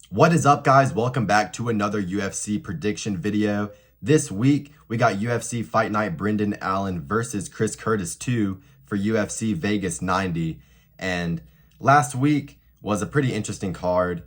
What is up, guys? Welcome back to another UFC prediction video. This week, we got UFC Fight Night Brendan Allen versus Chris Curtis 2 for UFC Vegas 90. And last week was a pretty interesting card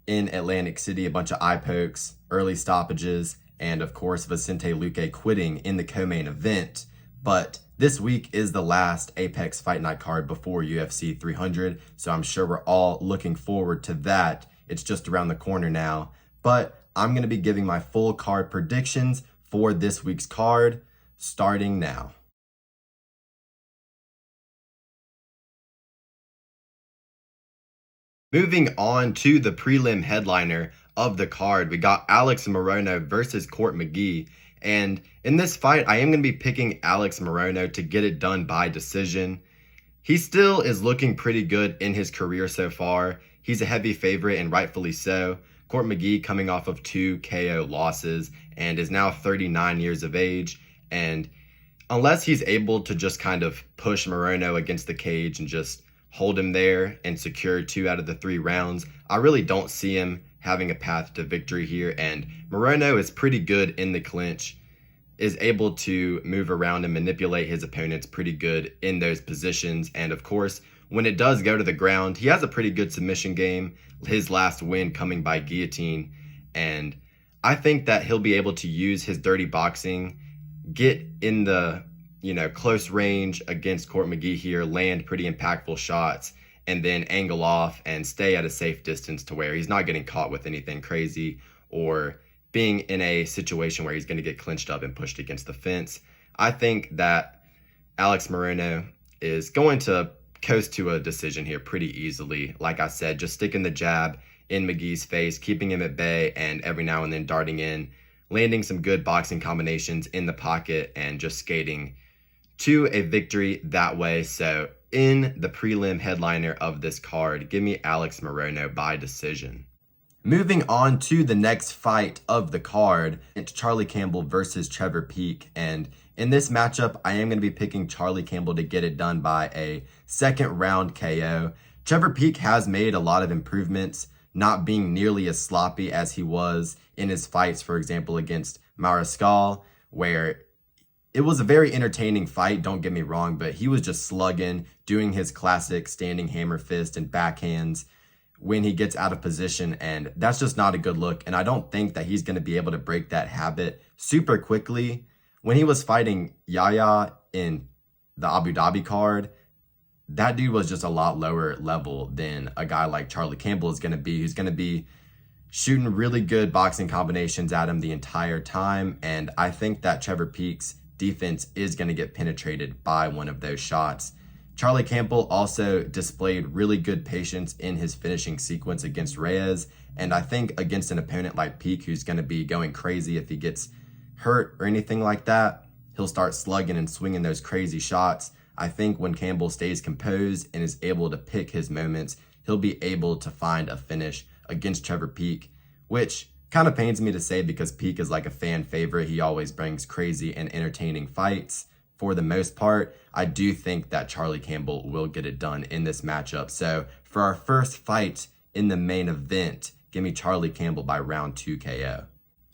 in Atlantic City. A bunch of eye pokes, early stoppages, and of course, Vicente Luque quitting in the co-main event. But this week is the last Apex Fight Night card before UFC 300, so I'm sure we're all looking forward to that. It's just around the corner now, but I'm going to be giving my full card predictions for this week's card starting now. Moving on to the prelim headliner of the card, we got Alex Morono versus McGee. And in this fight, I am going to be picking Alex Morono to get it done by decision. He still is looking pretty good in his career so far. He's a heavy favorite, and rightfully so. McGee coming off of 2 KO losses and is now 39 years of age. And unless he's able to just kind of push Morono against the cage and just hold him there and secure 2 out of the 3 rounds, I really don't see him having a path to victory here. And Morono is pretty good in the clinch, is able to move around and manipulate his opponents pretty good in those positions. And of course, when it does go to the ground, he has a pretty good submission game, his last win coming by guillotine. And I think that he'll be able to use his dirty boxing, get in the close range against McGee here, land pretty impactful shots, and then angle off and stay at a safe distance to where he's not getting caught with anything crazy or being in a situation where he's going to get clinched up and pushed against the fence. I think that Alex Morono is going to coast to a decision here pretty easily. Like I said, just sticking the jab in McGee's face, keeping him at bay, and every now and then darting in, landing some good boxing combinations in the pocket, and just skating to a victory that way. So in the prelim headliner of this card, give me Alex Morono by decision. Moving on to the next fight of the card, it's Charlie Campbell versus Trevor Peek. And in this matchup, I am going to be picking Charlie Campbell to get it done by a second round KO. Trevor Peek has made a lot of improvements, not being nearly as sloppy as he was in his fights, for example, against Mariscal, where it was a very entertaining fight, don't get me wrong, but he was just slugging, doing his classic standing hammer fist and backhands when he gets out of position, and that's just not a good look. And I don't think that he's going to be able to break that habit super quickly. When he was fighting Yahya in the Abu Dhabi card, that dude was just a lot lower level than a guy like Charlie Campbell is going to be, who's going to be shooting really good boxing combinations at him the entire time. And I think that Trevor Peek's defense is going to get penetrated by one of those shots. Charlie Campbell also displayed really good patience in his finishing sequence against Reyes, and I think against an opponent like Peek, who's going to be going crazy if he gets hurt or anything like that, he'll start slugging and swinging those crazy shots. I think when Campbell stays composed and is able to pick his moments, he'll be able to find a finish against Trevor Peek, which kind of pains me to say because Peek is like a fan favorite. He always brings crazy and entertaining fights. For the most part, I do think that Charlie Campbell will get it done in this matchup. So for our first fight in the main event, give me Charlie Campbell by round 2 KO.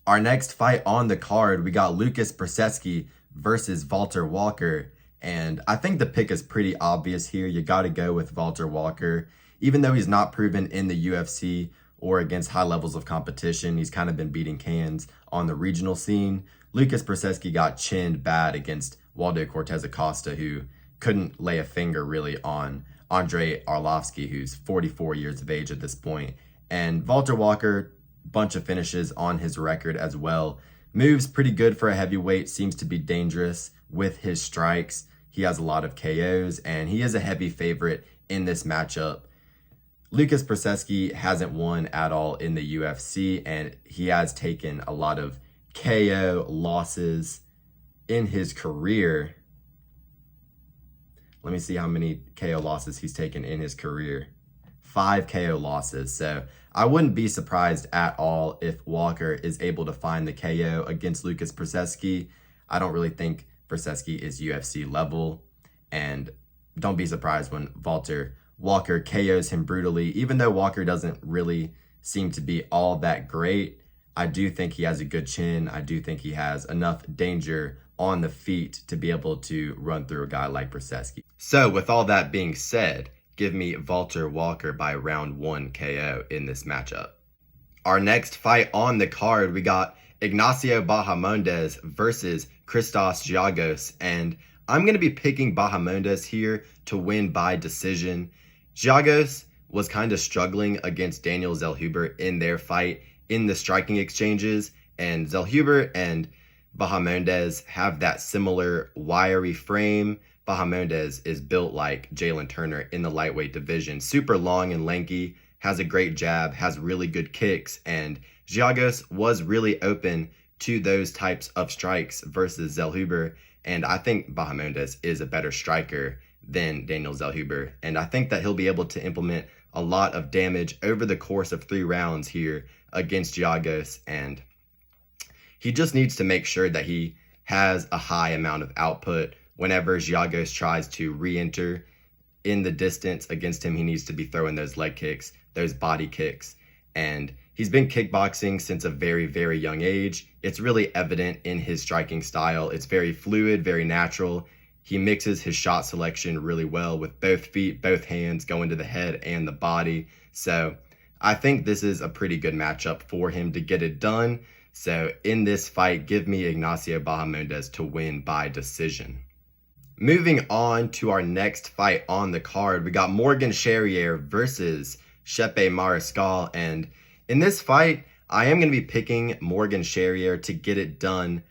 Our next fight on the card, we got Lucas Peski versus Walter Walker. And I think the pick is pretty obvious here. You got to go with Walter Walker. Even though he's not proven in the UFC or against high levels of competition, he's kind of been beating cans on the regional scene. Lucas Peski got chinned bad against Waldo Cortez Acosta, who couldn't lay a finger really on Andrei Arlovsky, who's 44 years of age at this point. And Walter Walker, bunch of finishes on his record as well. Moves pretty good for a heavyweight, seems to be dangerous with his strikes. He has a lot of KOs, and he is a heavy favorite in this matchup. Lucas Peski hasn't won at all in the UFC, and he has taken a lot of KO losses in his career. Let me see how many KO losses he's taken in his career. 5 KO losses. So I wouldn't be surprised at all if Walker is able to find the KO against Lucas Peski. I don't really think Peski is UFC level. And don't be surprised when Walter Walker KOs him brutally, even though Walker doesn't really seem to be all that great. I do think he has a good chin. I do think he has enough danger on the feet to be able to run through a guy like Peski. So with all that being said, give me Walter Walker by round 1 KO in this matchup. Our next fight on the card, we got Ignasio Hernandez versus Christos Giagos, and I'm going to be picking Hernandez here to win by decision. Giagos was kind of struggling against Daniel Zellhuber in their fight in the striking exchanges, and Zellhuber and Hernandez have that similar wiry frame. Hernandez is built like Jalen Turner in the lightweight division, super long and lanky, has a great jab, has really good kicks, and Giagos was really open to those types of strikes versus Zellhuber, and I think Hernandez is a better striker than Daniel Zellhuber, and I think that he'll be able to implement a lot of damage over the course of 3 rounds here against Giagos, and he just needs to make sure that he has a high amount of output. Whenever Giagos tries to re-enter in the distance against him, he needs to be throwing those leg kicks, those body kicks, and he's been kickboxing since a very, very young age. It's really evident in his striking style. It's very fluid, very natural. He mixes his shot selection really well with both feet, both hands, going to the head and the body. So I think this is a pretty good matchup for him to get it done. So in this fight, give me Ignasio Hernandez to win by decision. Moving on to our next fight on the card, we got Morgan Sherer versus Shepe Mariscal. And in this fight, I am going to be picking Morgan Sherer to get it done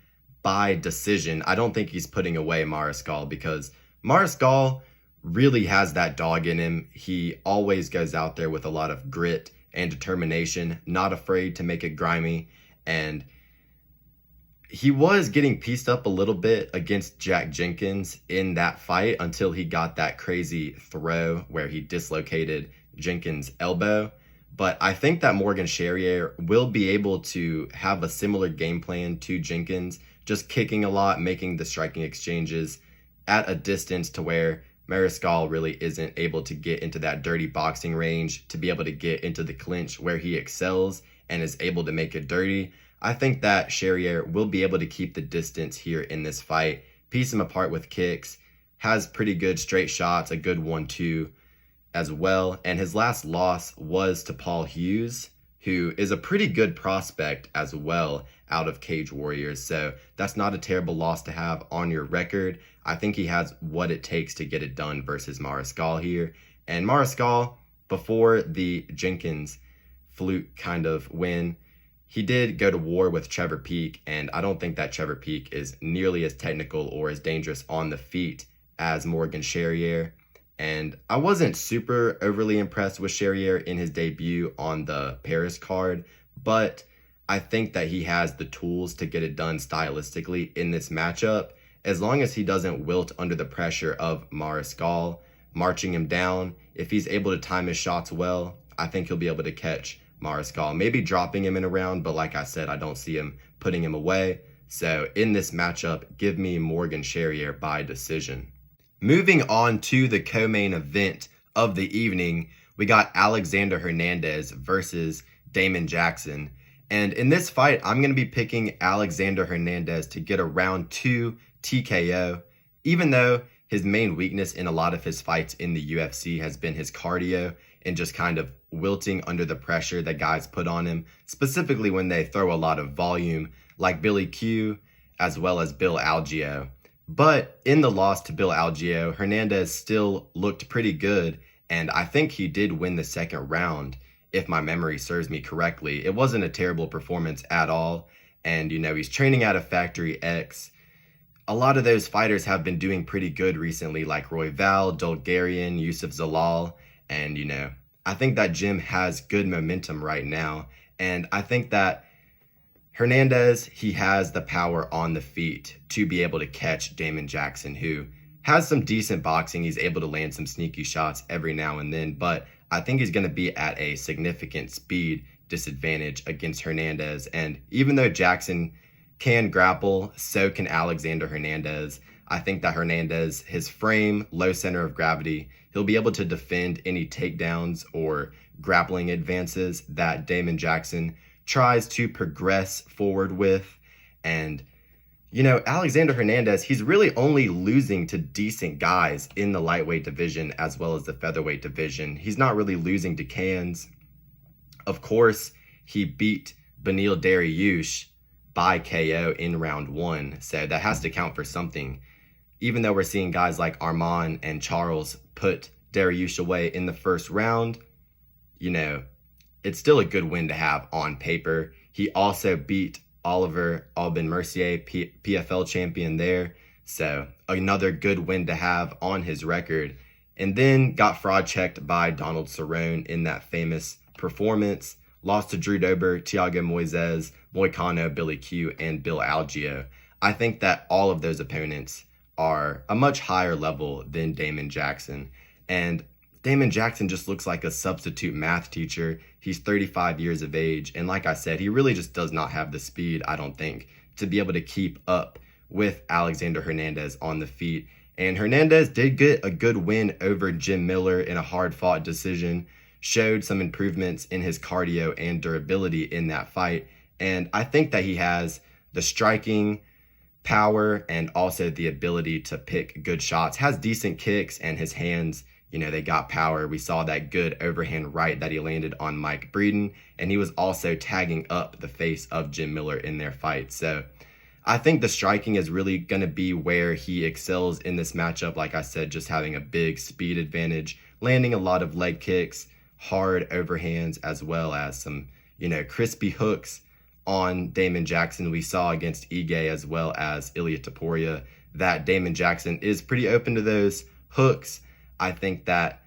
by decision. I don't think he's putting away Mariscal because Mariscal really has that dog in him. He always goes out there with a lot of grit and determination, not afraid to make it grimy. And he was getting pieced up a little bit against Jack Jenkins in that fight until he got that crazy throw where he dislocated Jenkins' elbow. But I think that Morgan Sherer will be able to have a similar game plan to Jenkins, just kicking a lot, making the striking exchanges at a distance to where Mariscal really isn't able to get into that dirty boxing range to be able to get into the clinch where he excels and is able to make it dirty. I think that Sherer will be able to keep the distance here in this fight, piece him apart with kicks, has pretty good straight shots, a good 1-2 as well. And his last loss was to Paul Hughes, who is a pretty good prospect as well out of Cage Warriors. So that's not a terrible loss to have on your record. I think he has what it takes to get it done versus Mariscal here. And Mariscal, before the Jenkins fluke kind of win, he did go to war with Trevor, and I don't think that Trevor is nearly as technical or as dangerous on the feet as Morgan Sherer. And I wasn't super overly impressed with Sherer in his debut on the Paris card, but I think that he has the tools to get it done stylistically in this matchup, as long as he doesn't wilt under the pressure of Mariscal marching him down. If he's able to time his shots well, I think he'll be able to catch Mariscal, maybe dropping him in a round, but like I said, I don't see him putting him away. So in this matchup, give me Morgan Sherer by decision. Moving on to the co-main event of the evening, we got Alexander Hernandez versus Damon Jackson. And in this fight, I'm going to be picking Alexander Hernandez to get a round 2 TKO, even though his main weakness in a lot of his fights in the UFC has been his cardio and just kind of wilting under the pressure that guys put on him, specifically when they throw a lot of volume, like Billy Q as well as Bill Algeo. But in the loss to Bill Algeo, Hernandez still looked pretty good, and I think he did win the second round, if my memory serves me correctly. It wasn't a terrible performance at all, and he's training out of Factory X. A lot of those fighters have been doing pretty good recently, like Royval, Dolgarian, Yusuf Zalal, and I think that gym has good momentum right now, and I think that Hernandez, he has the power on the feet to be able to catch Damon Jackson, who has some decent boxing. He's able to land some sneaky shots every now and then, but I think he's going to be at a significant speed disadvantage against Hernandez. And even though Jackson can grapple, so can Alexander Hernandez. I think that Hernandez, his frame, low center of gravity, he'll be able to defend any takedowns or grappling advances that Damon Jackson tries to progress forward with. And, Alexander Hernandez, he's really only losing to decent guys in the lightweight division as well as the featherweight division. He's not really losing to cans. Of course, he beat Beneil Dariush by KO in round 1, so that has to count for something. Even though we're seeing guys like Arman and Charles put Dariush away in the first round, it's still a good win to have on paper. He also beat Oliver Aubin-Mercier, PFL champion there, so another good win to have on his record. And then got fraud checked by Donald Cerrone in that famous performance. Lost to Drew Dober, Thiago Moises, Moicano, Billy Q, and Bill Algeo. I think that all of those opponents are a much higher level than Damon Jackson. And Damon Jackson just looks like a substitute math teacher. He's 35 years of age. And like I said, he really just does not have the speed, I don't think, to be able to keep up with Alexander Hernandez on the feet. And Hernandez did get a good win over Jim Miller in a hard-fought decision. Showed some improvements in his cardio and durability in that fight. And I think that he has the striking power and also the ability to pick good shots. Has decent kicks, and his hands, they got power. We saw that good overhand right that he landed on Mike Breeden, and he was also tagging up the face of Jim Miller in their fight. So I think the striking is really going to be where he excels in this matchup. Like I said, just having a big speed advantage, landing a lot of leg kicks, hard overhands, as well as some, crispy hooks on Damon Jackson. We saw against Ige as well as Ilia Topuria that Damon Jackson is pretty open to those hooks. I think that,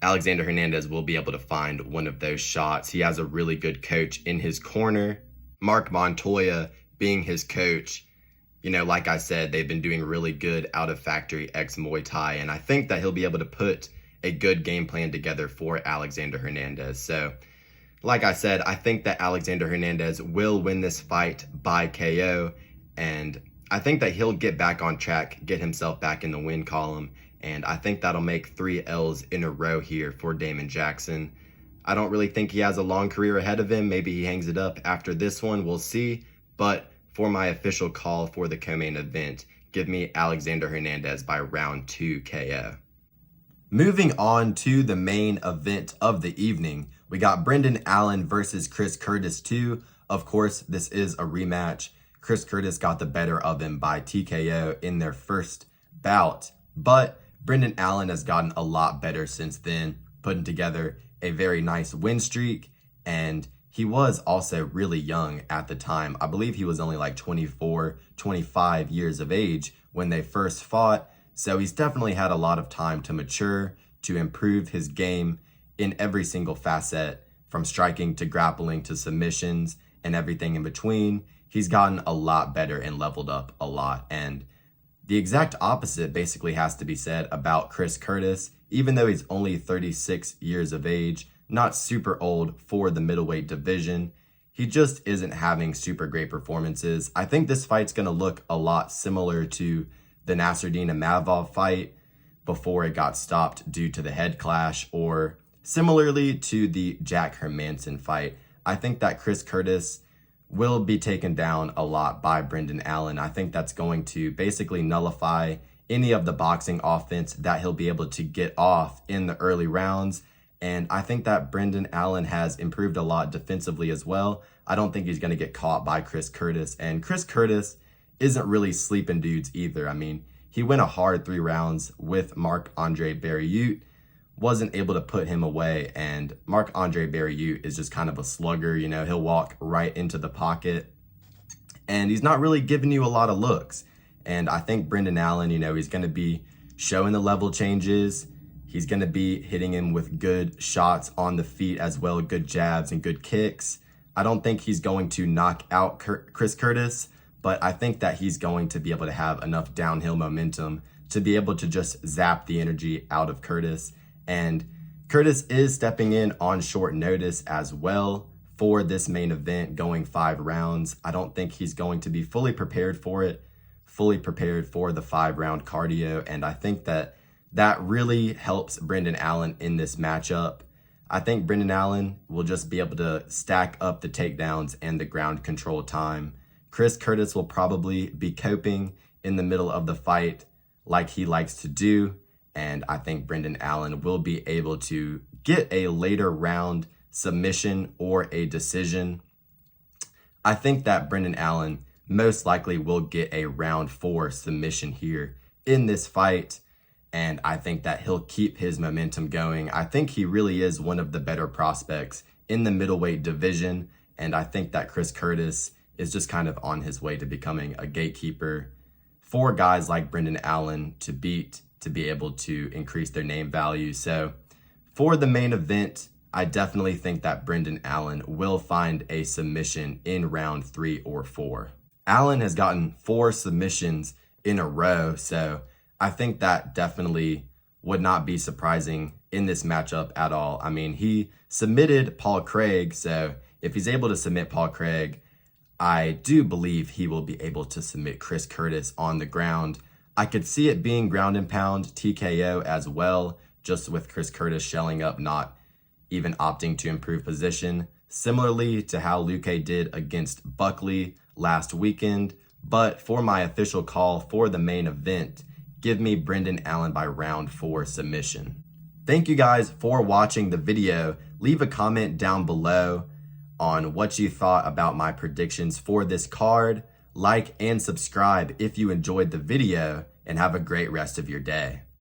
Alexander Hernandez will be able to find one of those shots. He has a really good coach in his corner. Mark Montoya being his coach, like I said, they've been doing really good out of factory ex Muay Thai, and I think that he'll be able to put a good game plan together for Alexander Hernandez. So, like I said, I think that Alexander Hernandez will win this fight by KO, and I think that he'll get back on track, get himself back in the win column, and I think that'll make 3 L's in a row here for Damon Jackson. I don't really think he has a long career ahead of him. Maybe he hangs it up after this one, we'll see. But for my official call for the co-main event, give me Alexander Hernandez by round 2 KO. Moving on to the main event of the evening, we got Brendan Allen versus Chris Curtis 2. Of course, this is a rematch. Chris Curtis got the better of him by TKO in their first bout, but Brendan Allen has gotten a lot better since then, putting together a very nice win streak, and he was also really young at the time. I believe he was only like 24, 25 years of age when they first fought. So he's definitely had a lot of time to mature, to improve his game in every single facet, from striking to grappling to submissions and everything in between. He's gotten a lot better and leveled up a lot. And the exact opposite basically has to be said about Chris Curtis. Even though he's only 36 years of age, not super old for the middleweight division, he just isn't having super great performances. I think this fight's going to look a lot similar to the Nasruddin Imavov fight before it got stopped due to the head clash, or similarly to the Jack Hermanson fight. I think that Chris Curtis will be taken down a lot by Brendan Allen. I think that's going to basically nullify any of the boxing offense that he'll be able to get off in the early rounds. And I think that Brendan Allen has improved a lot defensively as well. I don't think he's going to get caught by Chris Curtis. And Chris Curtis isn't really sleeping dudes either. I mean, he went a hard 3 rounds with Marc-Andre Barriault, wasn't able to put him away, and Marc-Andre Barriault is just kind of a slugger. He'll walk right into the pocket, and he's not really giving you a lot of looks. And I think Brendan Allen, he's going to be showing the level changes. He's going to be hitting him with good shots on the feet as well, good jabs and good kicks. I don't think he's going to knock out Chris Curtis, but I think that he's going to be able to have enough downhill momentum to be able to just zap the energy out of Curtis. And Curtis is stepping in on short notice as well for this main event, going 5 rounds. I don't think he's going to be fully prepared for it, fully prepared for the 5-round cardio, and I think that really helps Brendan Allen in this matchup. I think Brendan Allen will just be able to stack up the takedowns and the ground control time. Chris Curtis will probably be coping in the middle of the fight like he likes to do, and I think Brendan Allen will be able to get a later round submission or a decision. I think that Brendan Allen most likely will get a round 4 submission here in this fight, and I think that he'll keep his momentum going. I think he really is one of the better prospects in the middleweight division, and I think that Chris Curtis is just kind of on his way to becoming a gatekeeper for guys like Brendan Allen to beat, to be able to increase their name value. So for the main event, I definitely think that Brendan Allen will find a submission in round 3 or 4. Allen has gotten 4 submissions in a row, so I think that definitely would not be surprising in this matchup at all. I mean, he submitted Paul Craig, so if he's able to submit Paul Craig, I do believe he will be able to submit Chris Curtis on the ground. I could see it being ground and pound TKO as well, just with Chris Curtis shelling up, not even opting to improve position, similarly to how Luque did against Buckley last weekend. But for my official call for the main event, give me Brendan Allen by round 4 submission. Thank you guys for watching the video. Leave a comment down below on what you thought about my predictions for this card. Like and subscribe if you enjoyed the video, and have a great rest of your day.